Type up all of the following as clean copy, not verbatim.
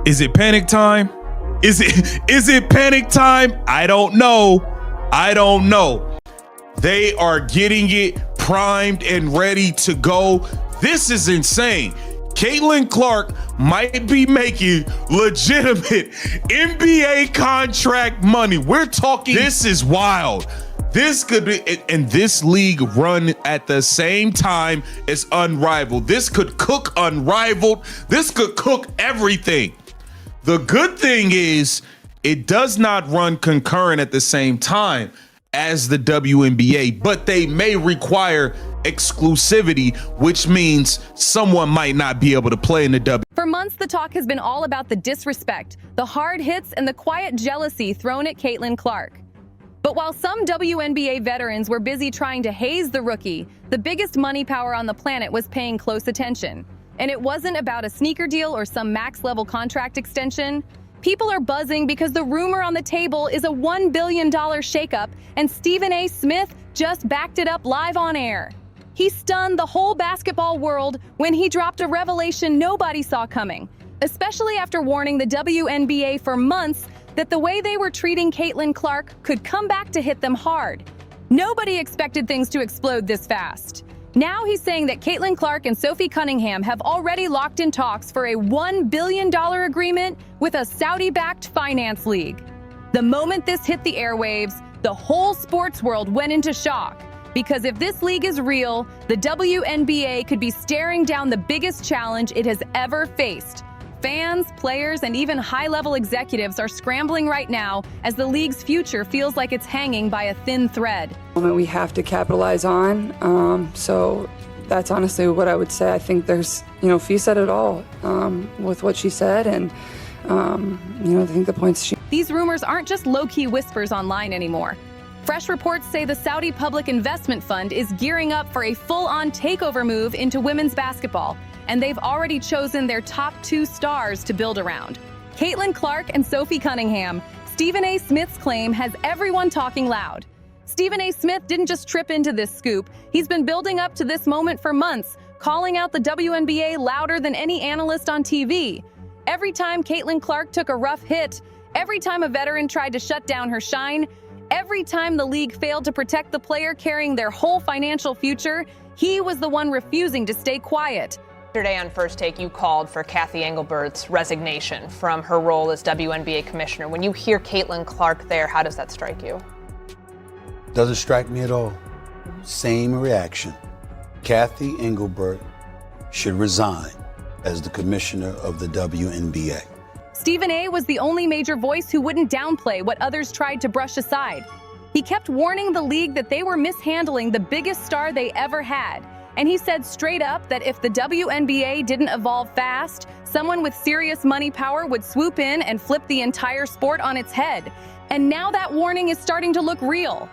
Is it panic time? Is it panic time? I don't know. They are getting it primed and ready to go. This is insane. Caitlin Clark might be making legitimate NBA contract money. We're talking, this is wild. This could be, and this league run at the same time as Unrivaled. This could cook Unrivaled. This could cook everything. The good thing is it does not run concurrent at the same time as the WNBA, but they may require exclusivity, which means someone might not be able to play in the W. For months, the talk has been all about the disrespect, the hard hits, and the quiet jealousy thrown at Caitlin Clark. But while some WNBA veterans were busy trying to haze the rookie, the biggest money power on the planet was paying close attention. And it wasn't about a sneaker deal or some max-level contract extension. People are buzzing because the rumor on the table is a $1 billion shakeup, and Stephen A. Smith just backed it up live on air. He stunned the whole basketball world when he dropped a revelation nobody saw coming, especially after warning the WNBA for months that the way they were treating Caitlin Clark could come back to hit them hard. Nobody expected things to explode this fast. Now he's saying that Caitlin Clark and Sophie Cunningham have already locked in talks for a $1 billion agreement with a Saudi-backed finance league. The moment this hit the airwaves, the whole sports world went into shock. Because if this league is real, the WNBA could be staring down the biggest challenge it has ever faced. Fans, players, and even high-level executives are scrambling right now as the league's future feels like it's hanging by a thin thread. We have to capitalize on, so that's honestly what I would say. I think there's, Fee said it all with what she said, and, I think the points she... These rumors aren't just low-key whispers online anymore. Fresh reports say the Saudi Public Investment Fund is gearing up for a full-on takeover move into women's basketball, and they've already chosen their top 2 stars to build around. Caitlin Clark and Sophie Cunningham. Stephen A. Smith's claim has everyone talking loud. Stephen A. Smith didn't just trip into this scoop. He's been building up to this moment for months, calling out the WNBA louder than any analyst on TV. Every time Caitlin Clark took a rough hit, every time a veteran tried to shut down her shine, every time the league failed to protect the player carrying their whole financial future, he was the one refusing to stay quiet. Yesterday on First Take, you called for Kathy Engelbert's resignation from her role as WNBA Commissioner. When you hear Caitlin Clark there, how does that strike you? Doesn't strike me at all. Same reaction. Kathy Engelbert should resign as the commissioner of the WNBA. Stephen A. was the only major voice who wouldn't downplay what others tried to brush aside. He kept warning the league that they were mishandling the biggest star they ever had. And he said straight up that if the WNBA didn't evolve fast, someone with serious money power would swoop in and flip the entire sport on its head. And now that warning is starting to look real.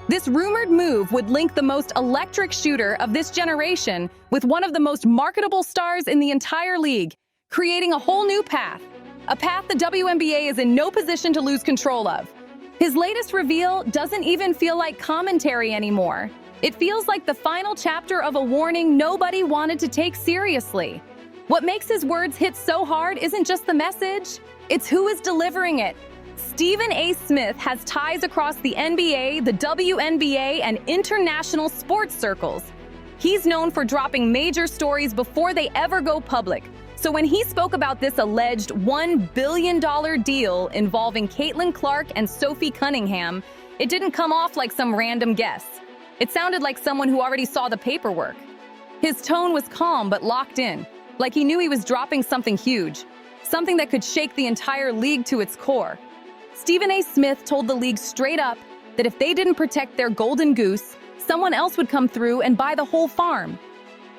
This rumored move would link the most electric shooter of this generation with one of the most marketable stars in the entire league, creating a whole new path. A path the WNBA is in no position to lose control of. His latest reveal doesn't even feel like commentary anymore. It feels like the final chapter of a warning nobody wanted to take seriously. What makes his words hit so hard isn't just the message, it's who is delivering it. Stephen A. Smith has ties across the NBA, the WNBA, and international sports circles. He's known for dropping major stories before they ever go public. So when he spoke about this alleged $1 billion deal involving Caitlin Clark and Sophie Cunningham, it didn't come off like some random guess. It sounded like someone who already saw the paperwork. His tone was calm but locked in, like he knew he was dropping something huge, something that could shake the entire league to its core. Stephen A. Smith told the league straight up that if they didn't protect their golden goose, someone else would come through and buy the whole farm.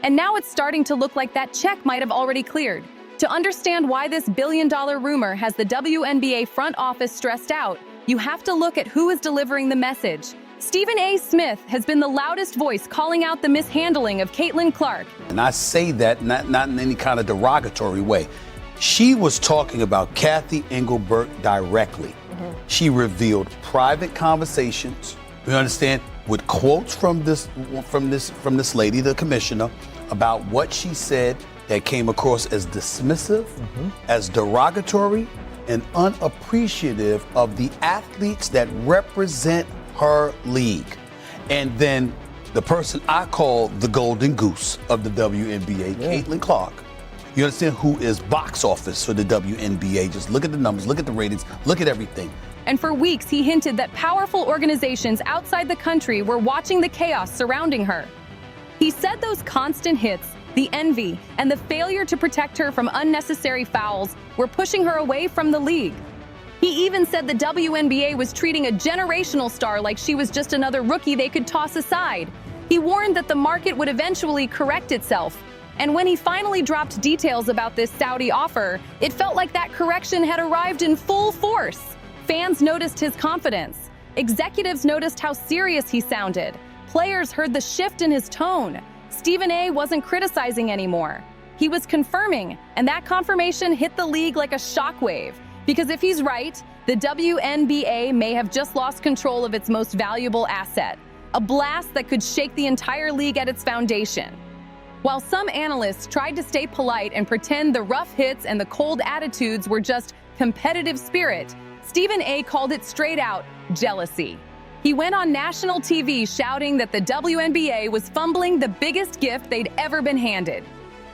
And now it's starting to look like that check might have already cleared. To understand why this billion-dollar rumor has the WNBA front office stressed out, you have to look at who is delivering the message. Stephen A. Smith has been the loudest voice calling out the mishandling of Caitlin Clark. And I say that not in any kind of derogatory way. She was talking about Kathy Engelbert directly. She revealed private conversations, you understand, with quotes from this lady, the commissioner, about what she said that came across as dismissive, as derogatory, and unappreciative of the athletes that represent her league. And then the person I call the golden goose of the WNBA, Caitlin Clark, you understand, who is box office for the WNBA. Just look at the numbers, look at the ratings, look at everything. And for weeks, he hinted that powerful organizations outside the country were watching the chaos surrounding her. He said those constant hits, the envy, and the failure to protect her from unnecessary fouls were pushing her away from the league. He even said the WNBA was treating a generational star like she was just another rookie they could toss aside. He warned that the market would eventually correct itself. And when he finally dropped details about this Saudi offer, it felt like that correction had arrived in full force. Fans noticed his confidence. Executives noticed how serious he sounded. Players heard the shift in his tone. Stephen A. wasn't criticizing anymore. He was confirming, and that confirmation hit the league like a shockwave. Because if he's right, the WNBA may have just lost control of its most valuable asset, a blast that could shake the entire league at its foundation. While some analysts tried to stay polite and pretend the rough hits and the cold attitudes were just competitive spirit, Stephen A. called it straight out jealousy. He went on national TV shouting that the WNBA was fumbling the biggest gift they'd ever been handed.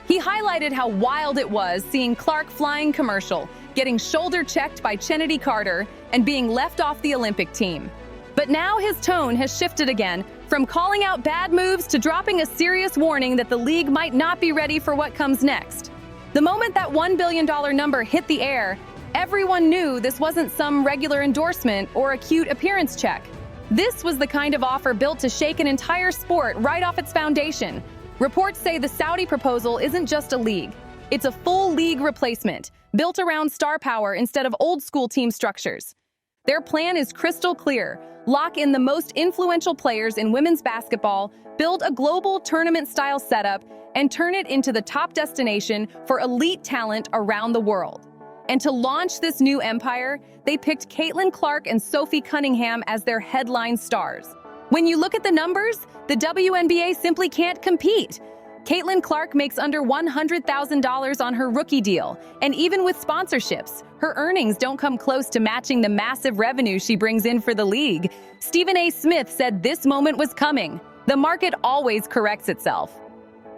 He highlighted how wild it was seeing Clark flying commercial, getting shoulder checked by Chennedy Carter, and being left off the Olympic team. But now his tone has shifted again, from calling out bad moves to dropping a serious warning that the league might not be ready for what comes next. The moment that $1 billion number hit the air, everyone knew this wasn't some regular endorsement or a cute appearance check. This was the kind of offer built to shake an entire sport right off its foundation. Reports say the Saudi proposal isn't just a league. It's a full league replacement, built around star power instead of old-school team structures. Their plan is crystal clear. Lock in the most influential players in women's basketball, build a global tournament-style setup, and turn it into the top destination for elite talent around the world. And to launch this new empire, they picked Caitlin Clark and Sophie Cunningham as their headline stars. When you look at the numbers, the WNBA simply can't compete. Caitlin Clark makes under $100,000 on her rookie deal, and even with sponsorships, her earnings don't come close to matching the massive revenue she brings in for the league. Stephen A. Smith said this moment was coming. The market always corrects itself.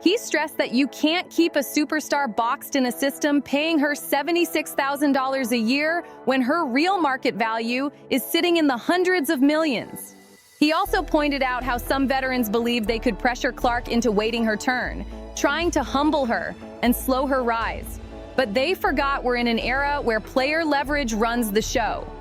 He stressed that you can't keep a superstar boxed in a system paying her $76,000 a year when her real market value is sitting in the hundreds of millions. He also pointed out how some veterans believed they could pressure Clark into waiting her turn, trying to humble her and slow her rise. But they forgot we're in an era where player leverage runs the show.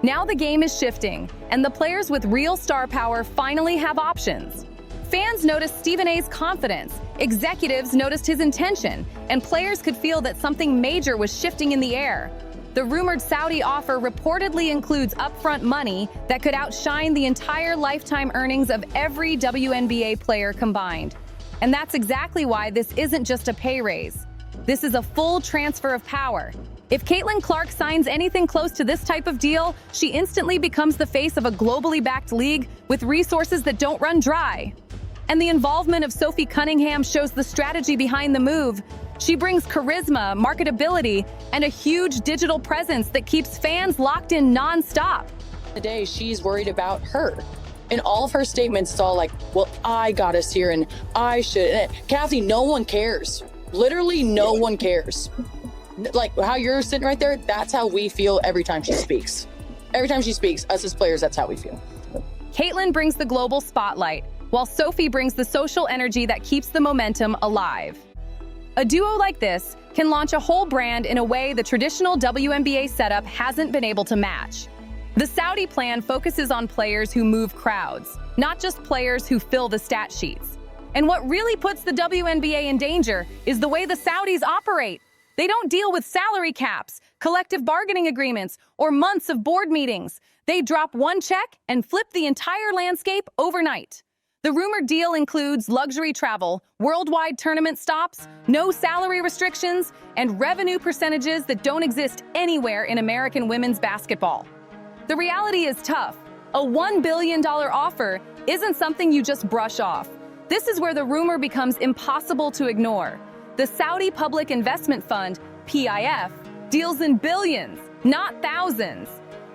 Now the game is shifting, and the players with real star power finally have options. Fans noticed Stephen A.'s confidence, executives noticed his intention, and players could feel that something major was shifting in the air. The rumored Saudi offer reportedly includes upfront money that could outshine the entire lifetime earnings of every WNBA player combined. And that's exactly why this isn't just a pay raise. This is a full transfer of power. If Caitlin Clark signs anything close to this type of deal, she instantly becomes the face of a globally backed league with resources that don't run dry. And the involvement of Sophie Cunningham shows the strategy behind the move. She brings charisma, marketability, and a huge digital presence that keeps fans locked in nonstop. Today, she's worried about her. In all of her statements, it's all like, well, I got us here and I should. And Kathy, no one cares. Literally, no one cares. Like how you're sitting right there, that's how we feel every time she speaks. Every time she speaks, us as players, that's how we feel. Caitlin brings the global spotlight, while Sophie brings the social energy that keeps the momentum alive. A duo like this can launch a whole brand in a way the traditional WNBA setup hasn't been able to match. The Saudi plan focuses on players who move crowds, not just players who fill the stat sheets. And what really puts the WNBA in danger is the way the Saudis operate. They don't deal with salary caps, collective bargaining agreements, or months of board meetings. They drop one check and flip the entire landscape overnight. The rumored deal includes luxury travel, worldwide tournament stops, no salary restrictions, and revenue percentages that don't exist anywhere in American women's basketball. The reality is tough. A $1 billion offer isn't something you just brush off. This is where the rumor becomes impossible to ignore. The Saudi Public Investment Fund, PIF, deals in billions, not thousands.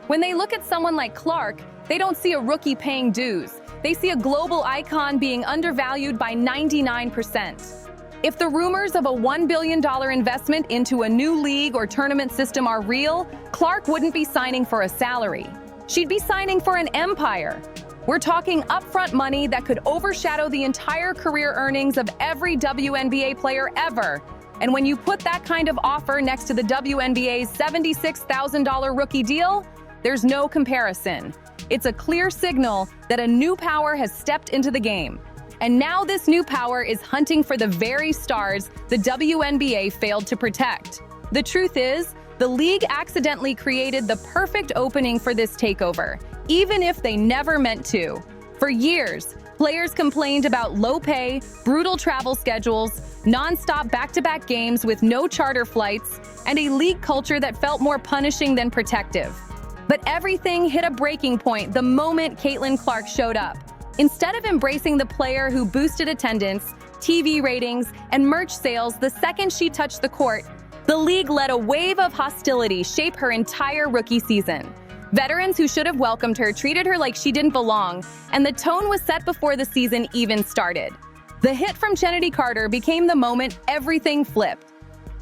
When they look at someone like Clark, they don't see a rookie paying dues. They see a global icon being undervalued by 99%. If the rumors of a $1 billion investment into a new league or tournament system are real, Clark wouldn't be signing for a salary. She'd be signing for an empire. We're talking upfront money that could overshadow the entire career earnings of every WNBA player ever. And when you put that kind of offer next to the WNBA's $76,000 rookie deal, there's no comparison. It's a clear signal that a new power has stepped into the game. And now this new power is hunting for the very stars the WNBA failed to protect. The truth is, the league accidentally created the perfect opening for this takeover, even if they never meant to. For years, players complained about low pay, brutal travel schedules, non-stop back-to-back games with no charter flights, and a league culture that felt more punishing than protective. But everything hit a breaking point the moment Caitlin Clark showed up. Instead of embracing the player who boosted attendance, TV ratings, and merch sales the second she touched the court, the league let a wave of hostility shape her entire rookie season. Veterans who should have welcomed her treated her like she didn't belong, and the tone was set before the season even started. The hit from Chennedy Carter became the moment everything flipped.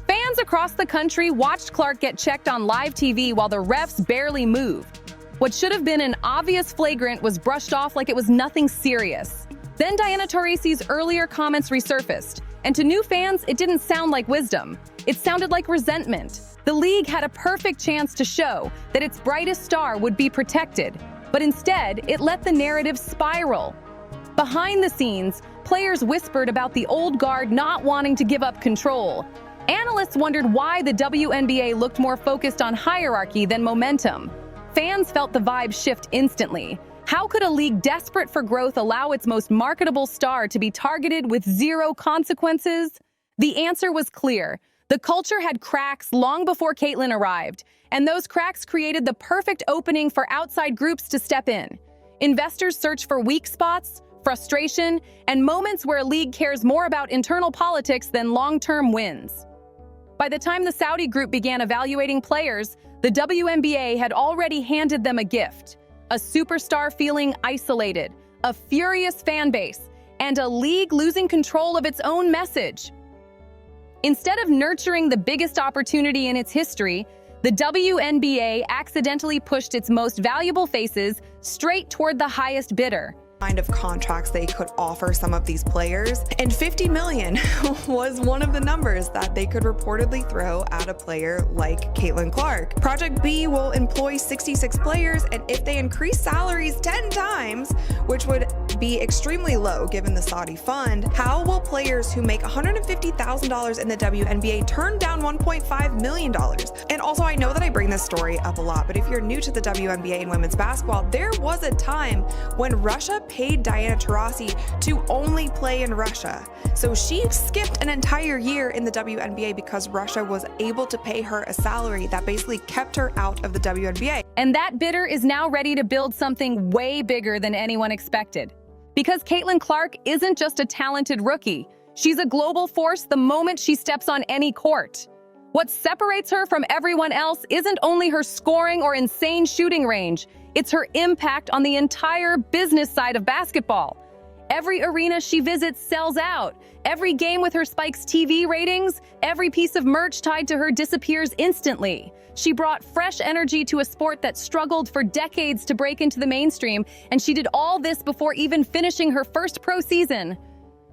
Fans across the country watched Clark get checked on live TV while the refs barely moved. What should have been an obvious flagrant was brushed off like it was nothing serious. Then Diana Taurasi's earlier comments resurfaced, and to new fans, it didn't sound like wisdom. It sounded like resentment. The league had a perfect chance to show that its brightest star would be protected, but instead, it let the narrative spiral. Behind the scenes, players whispered about the old guard not wanting to give up control. Analysts wondered why the WNBA looked more focused on hierarchy than momentum. Fans felt the vibe shift instantly. How could a league desperate for growth allow its most marketable star to be targeted with zero consequences? The answer was clear. The culture had cracks long before Caitlin arrived, and those cracks created the perfect opening for outside groups to step in. Investors search for weak spots, frustration, and moments where a league cares more about internal politics than long-term wins. By the time the Saudi group began evaluating players, the WNBA had already handed them a gift: a superstar feeling isolated, a furious fan base, and a league losing control of its own message. Instead of nurturing the biggest opportunity in its history, the WNBA accidentally pushed its most valuable faces straight toward the highest bidder. Kind of contracts they could offer some of these players, and $50 million was one of the numbers that they could reportedly throw at a player like Caitlin Clark. Project B will employ 66 players, and if they increase salaries 10 times, which would be extremely low given the Saudi fund, how will players who make $150,000 in the WNBA turn down $1.5 million? And also, I know that I bring this story up a lot, but if you're new to the WNBA and women's basketball, there was a time when Russia paid Diana Taurasi to only play in Russia. So she skipped an entire year in the WNBA because Russia was able to pay her a salary that basically kept her out of the WNBA. And that bidder is now ready to build something way bigger than anyone expected. Because Caitlin Clark isn't just a talented rookie, she's a global force the moment she steps on any court. What separates her from everyone else isn't only her scoring or insane shooting range, it's her impact on the entire business side of basketball. Every arena she visits sells out. Every game with her spikes TV ratings, every piece of merch tied to her disappears instantly. She brought fresh energy to a sport that struggled for decades to break into the mainstream, and she did all this before even finishing her first pro season.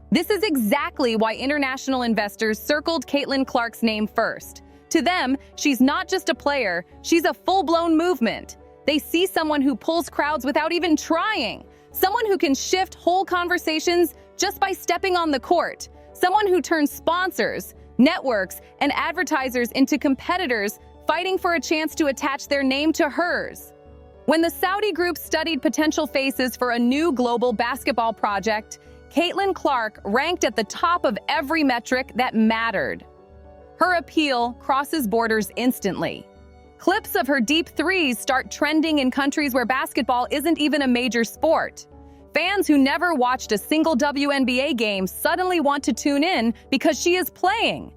This is exactly why international investors circled Caitlin Clark's name first. To them, she's not just a player, she's a full-blown movement. They see someone who pulls crowds without even trying, someone who can shift whole conversations just by stepping on the court, someone who turns sponsors, networks, and advertisers into competitors fighting for a chance to attach their name to hers. When the Saudi group studied potential faces for a new global basketball project, Caitlin Clark ranked at the top of every metric that mattered. Her appeal crosses borders instantly. Clips of her deep threes start trending in countries where basketball isn't even a major sport. Fans who never watched a single WNBA game suddenly want to tune in because she is playing.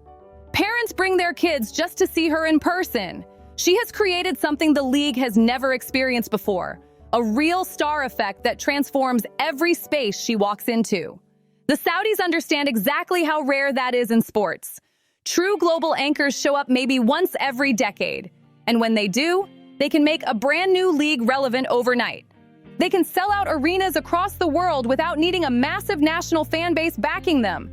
Parents bring their kids just to see her in person. She has created something the league has never experienced before, a real star effect that transforms every space she walks into. The Saudis understand exactly how rare that is in sports. True global anchors show up maybe once every decade, and when they do, they can make a brand new league relevant overnight. They can sell out arenas across the world without needing a massive national fan base backing them.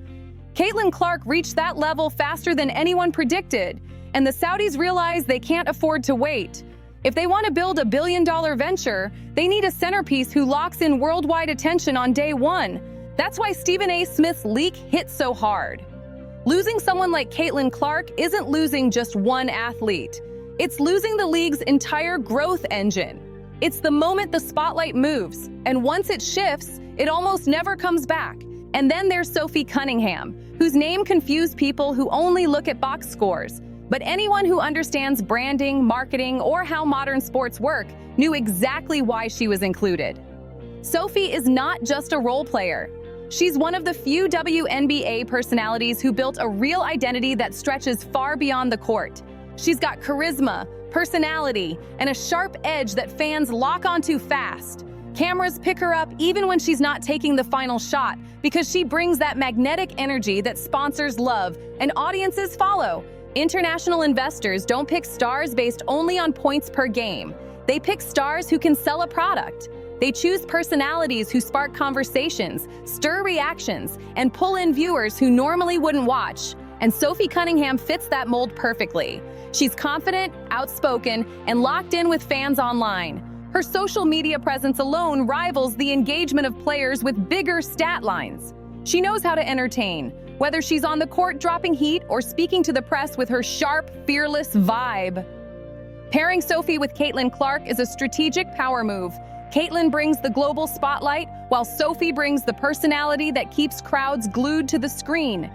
Caitlin Clark reached that level faster than anyone predicted, and the Saudis realize they can't afford to wait. If they want to build a billion-dollar venture, they need a centerpiece who locks in worldwide attention on day one. That's why Stephen A. Smith's leak hit so hard. Losing someone like Caitlin Clark isn't losing just one athlete. It's losing the league's entire growth engine. It's the moment the spotlight moves, and once it shifts, it almost never comes back. And then there's Sophie Cunningham, whose name confused people who only look at box scores. But anyone who understands branding, marketing, or how modern sports work knew exactly why she was included. Sophie is not just a role player. She's one of the few WNBA personalities who built a real identity that stretches far beyond the court. She's got charisma, personality, and a sharp edge that fans lock onto fast. Cameras pick her up even when she's not taking the final shot because she brings that magnetic energy that sponsors love and audiences follow. International investors don't pick stars based only on points per game. They pick stars who can sell a product. They choose personalities who spark conversations, stir reactions, and pull in viewers who normally wouldn't watch. And Sophie Cunningham fits that mold perfectly. She's confident, outspoken, and locked in with fans online. Her social media presence alone rivals the engagement of players with bigger stat lines. She knows how to entertain, whether she's on the court dropping heat or speaking to the press with her sharp, fearless vibe. Pairing Sophie with Caitlin Clark is a strategic power move. Caitlin brings the global spotlight, while Sophie brings the personality that keeps crowds glued to the screen.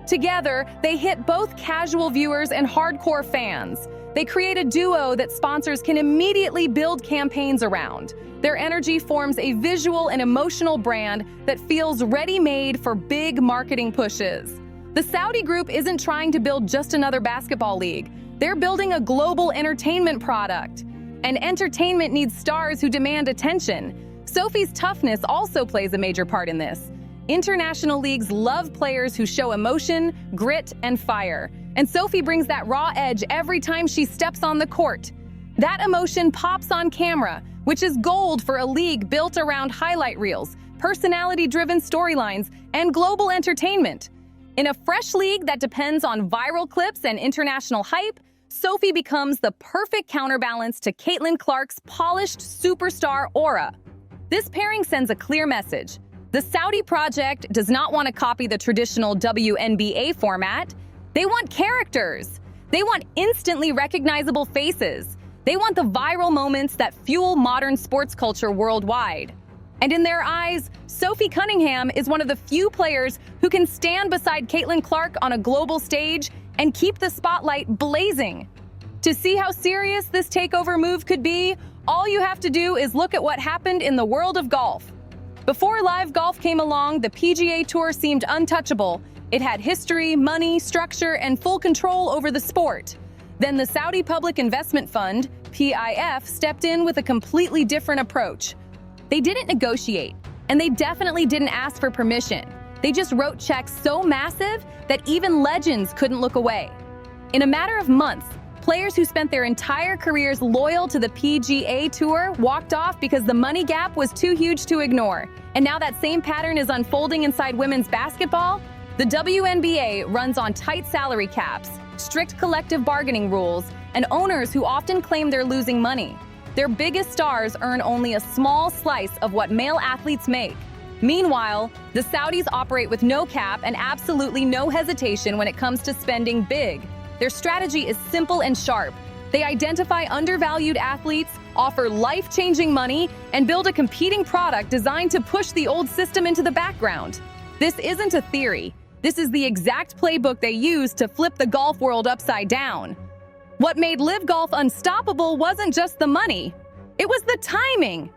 Together, they hit both casual viewers and hardcore fans. They create a duo that sponsors can immediately build campaigns around. Their energy forms a visual and emotional brand that feels ready-made for big marketing pushes. The Saudi group isn't trying to build just another basketball league. They're building a global entertainment product. And entertainment needs stars who demand attention. Sophie's toughness also plays a major part in this. International leagues love players who show emotion, grit, and fire. And Sophie brings that raw edge every time she steps on the court. That emotion pops on camera, which is gold for a league built around highlight reels, personality-driven storylines, and global entertainment. In a fresh league that depends on viral clips and international hype, Sophie becomes the perfect counterbalance to Caitlin Clark's polished superstar aura. This pairing sends a clear message. The Saudi project does not want to copy the traditional WNBA format. They want characters. They want instantly recognizable faces. They want the viral moments that fuel modern sports culture worldwide. And in their eyes, Sophie Cunningham is one of the few players who can stand beside Caitlin Clark on a global stage and keep the spotlight blazing. To see how serious this takeover move could be, all you have to do is look at what happened in the world of golf. Before LIV Golf came along, the PGA Tour seemed untouchable. It had history, money, structure, and full control over the sport. Then the Saudi Public Investment Fund, PIF, stepped in with a completely different approach. They didn't negotiate, and they definitely didn't ask for permission. They just wrote checks so massive that even legends couldn't look away. In a matter of months, players who spent their entire careers loyal to the PGA Tour walked off because the money gap was too huge to ignore. And now that same pattern is unfolding inside women's basketball. The WNBA runs on tight salary caps, strict collective bargaining rules, and owners who often claim they're losing money. Their biggest stars earn only a small slice of what male athletes make. Meanwhile, the Saudis operate with no cap and absolutely no hesitation when it comes to spending big. Their strategy is simple and sharp. They identify undervalued athletes, offer life-changing money, and build a competing product designed to push the old system into the background. This isn't a theory. This is the exact playbook they use to flip the golf world upside down. What made LIV Golf unstoppable wasn't just the money. It was the timing.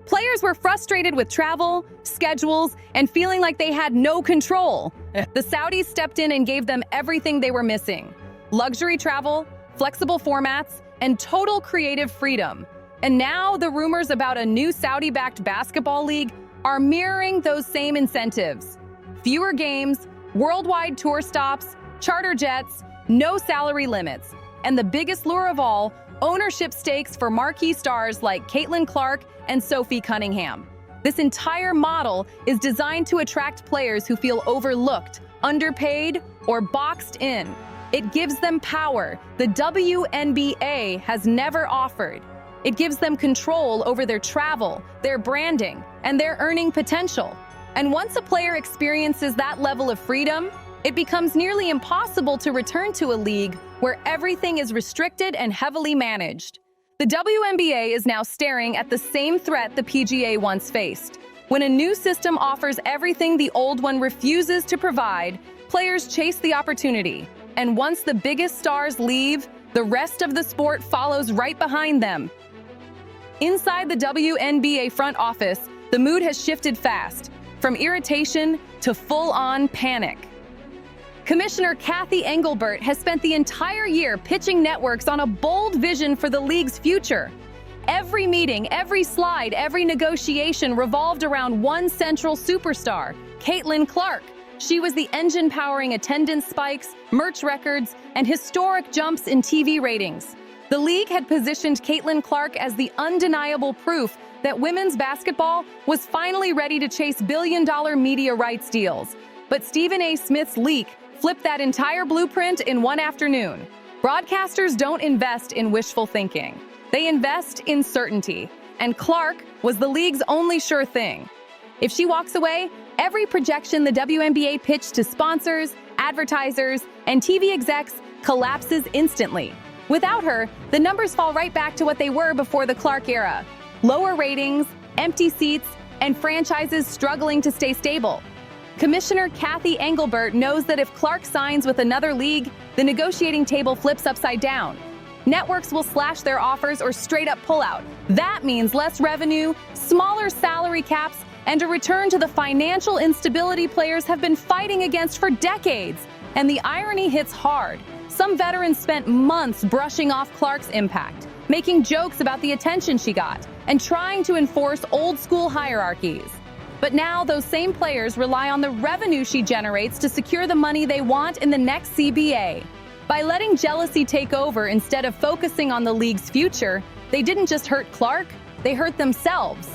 Players were frustrated with travel, schedules, and feeling like they had no control. The Saudis stepped in and gave them everything they were missing: luxury travel, flexible formats, and total creative freedom. And now the rumors about a new Saudi-backed basketball league are mirroring those same incentives. Fewer games, worldwide tour stops, charter jets, no salary limits, and the biggest lure of all, ownership stakes for marquee stars like Caitlin Clark and Sophie Cunningham. This entire model is designed to attract players who feel overlooked, underpaid, or boxed in. It gives them power the WNBA has never offered. It gives them control over their travel, their branding, and their earning potential. And once a player experiences that level of freedom, it becomes nearly impossible to return to a league where everything is restricted and heavily managed. The WNBA is now staring at the same threat the PGA once faced. When a new system offers everything the old one refuses to provide, players chase the opportunity. And once the biggest stars leave, the rest of the sport follows right behind them. Inside the WNBA front office, the mood has shifted fast, from irritation to full-on panic. Commissioner Cathy Engelbert has spent the entire year pitching networks on a bold vision for the league's future. Every meeting, every slide, every negotiation revolved around one central superstar, Caitlin Clark. She was the engine powering attendance spikes, merch records, and historic jumps in TV ratings. The league had positioned Caitlin Clark as the undeniable proof that women's basketball was finally ready to chase billion-dollar media rights deals. But Stephen A. Smith's leak flipped that entire blueprint in one afternoon. Broadcasters don't invest in wishful thinking. They invest in certainty. And Clark was the league's only sure thing. If she walks away, every projection the WNBA pitched to sponsors, advertisers, and TV execs collapses instantly. Without her, the numbers fall right back to what they were before the Clark era: lower ratings, empty seats, and franchises struggling to stay stable. Commissioner Cathy Engelbert knows that if Clark signs with another league, the negotiating table flips upside down. Networks will slash their offers or straight up pull out. That means less revenue, smaller salary caps, and a return to the financial instability players have been fighting against for decades. And the irony hits hard. Some veterans spent months brushing off Clark's impact, making jokes about the attention she got, and trying to enforce old-school hierarchies. But now those same players rely on the revenue she generates to secure the money they want in the next CBA. By letting jealousy take over instead of focusing on the league's future, they didn't just hurt Clark, they hurt themselves.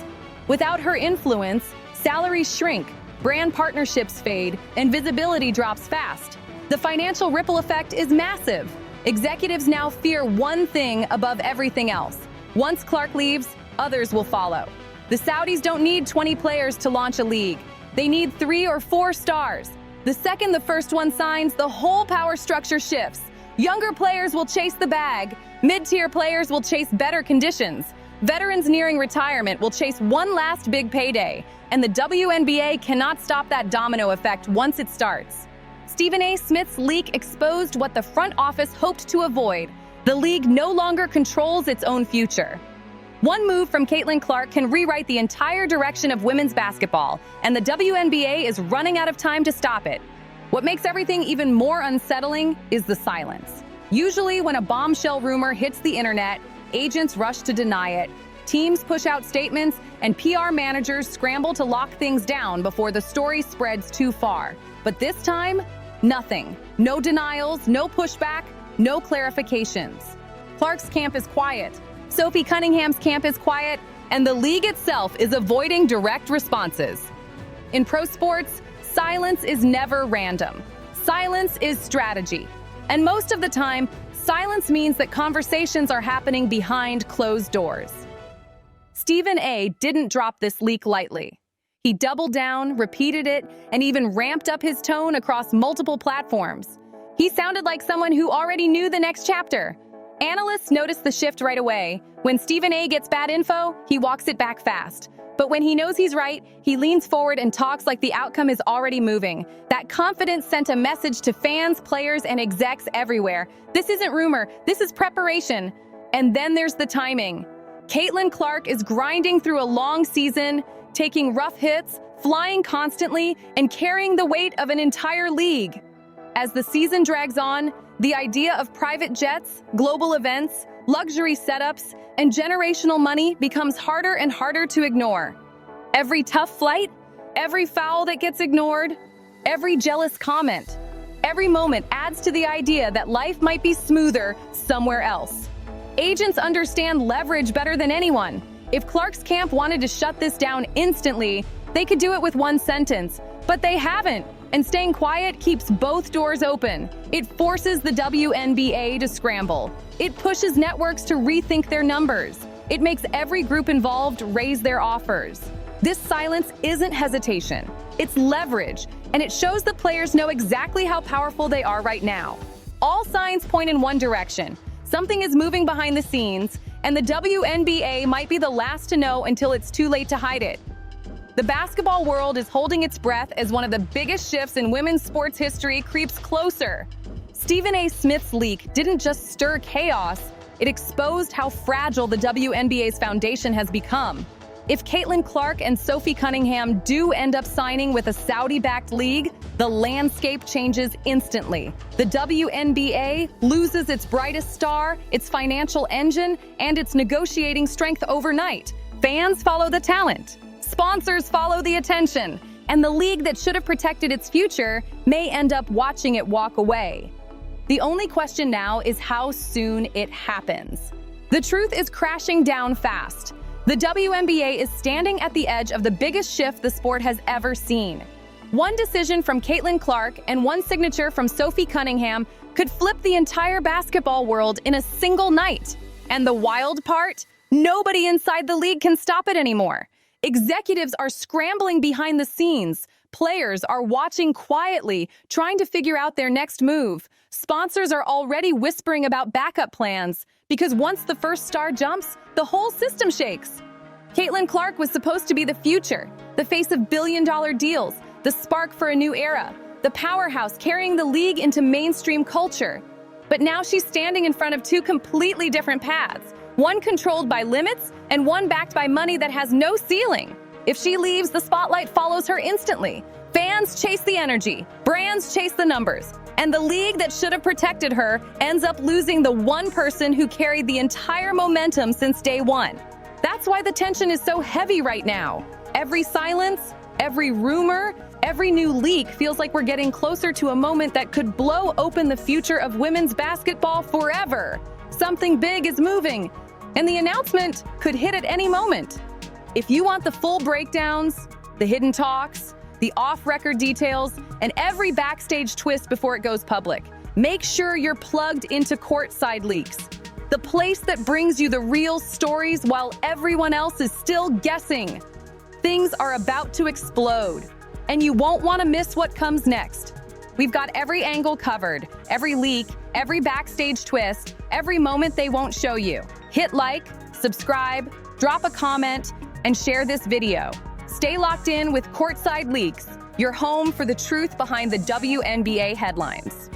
Without her influence, salaries shrink, brand partnerships fade, and visibility drops fast. The financial ripple effect is massive. Executives now fear one thing above everything else. Once Clark leaves, others will follow. The Saudis don't need 20 players to launch a league. They need 3 or 4 stars. The second the first one signs, the whole power structure shifts. Younger players will chase the bag. Mid-tier players will chase better conditions. Veterans nearing retirement will chase one last big payday. And the WNBA cannot stop that domino effect once it starts. Stephen A. Smith's leak exposed what the front office hoped to avoid. The league no longer controls its own future. One move from Caitlin Clark can rewrite the entire direction of women's basketball, and the WNBA is running out of time to stop it. What makes everything even more unsettling is the silence. Usually when a bombshell rumor hits the internet, agents rush to deny it, teams push out statements, and PR managers scramble to lock things down before the story spreads too far. But this time, nothing. No denials, no pushback, no clarifications. Clark's camp is quiet. Sophie Cunningham's camp is quiet, and the league itself is avoiding direct responses. In pro sports, silence is never random. Silence is strategy. And most of the time, silence means that conversations are happening behind closed doors. Stephen A. didn't drop this leak lightly. He doubled down, repeated it, and even ramped up his tone across multiple platforms. He sounded like someone who already knew the next chapter. Analysts notice the shift right away. When Stephen A. gets bad info, he walks it back fast. But when he knows he's right, he leans forward and talks like the outcome is already moving. That confidence sent a message to fans, players, and execs everywhere. This isn't rumor, this is preparation. And then there's the timing. Caitlin Clark is grinding through a long season, taking rough hits, flying constantly, and carrying the weight of an entire league. As the season drags on, the idea of private jets, global events, luxury setups, and generational money becomes harder and harder to ignore. Every tough flight, every foul that gets ignored, every jealous comment, every moment adds to the idea that life might be smoother somewhere else. Agents understand leverage better than anyone. If Clark's camp wanted to shut this down instantly, they could do it with one sentence, but they haven't. And staying quiet keeps both doors open. It forces the WNBA to scramble. It pushes networks to rethink their numbers. It makes every group involved raise their offers. This silence isn't hesitation. It's leverage, and it shows the players know exactly how powerful they are right now. All signs point in one direction. Something is moving behind the scenes, and the WNBA might be the last to know until it's too late to hide it. The basketball world is holding its breath as one of the biggest shifts in women's sports history creeps closer. Stephen A. Smith's leak didn't just stir chaos, it exposed how fragile the WNBA's foundation has become. If Caitlin Clark and Sophie Cunningham do end up signing with a Saudi-backed league, the landscape changes instantly. The WNBA loses its brightest star, its financial engine, and its negotiating strength overnight. Fans follow the talent. Sponsors follow the attention, and the league that should have protected its future may end up watching it walk away. The only question now is how soon it happens. The truth is crashing down fast. The WNBA is standing at the edge of the biggest shift the sport has ever seen. One decision from Caitlin Clark and one signature from Sophie Cunningham could flip the entire basketball world in a single night. And the wild part? Nobody inside the league can stop it anymore. Executives are scrambling behind the scenes. Players are watching quietly, trying to figure out their next move. Sponsors are already whispering about backup plans, because once the first star jumps, the whole system shakes. Caitlin Clark was supposed to be the future, the face of billion-dollar deals, the spark for a new era, the powerhouse carrying the league into mainstream culture. But now she's standing in front of two completely different paths. One controlled by limits, and one backed by money that has no ceiling. If she leaves, the spotlight follows her instantly. Fans chase the energy, brands chase the numbers, and the league that should have protected her ends up losing the one person who carried the entire momentum since day one. That's why the tension is so heavy right now. Every silence, every rumor, every new leak feels like we're getting closer to a moment that could blow open the future of women's basketball forever. Something big is moving, and the announcement could hit at any moment. If you want the full breakdowns, the hidden talks, the off-record details, and every backstage twist before it goes public, make sure you're plugged into Courtside Leaks, the place that brings you the real stories while everyone else is still guessing. Things are about to explode, and you won't want to miss what comes next. We've got every angle covered, every leak, every backstage twist, every moment they won't show you. Hit like, subscribe, drop a comment, and share this video. Stay locked in with Courtside Leaks, your home for the truth behind the WNBA headlines.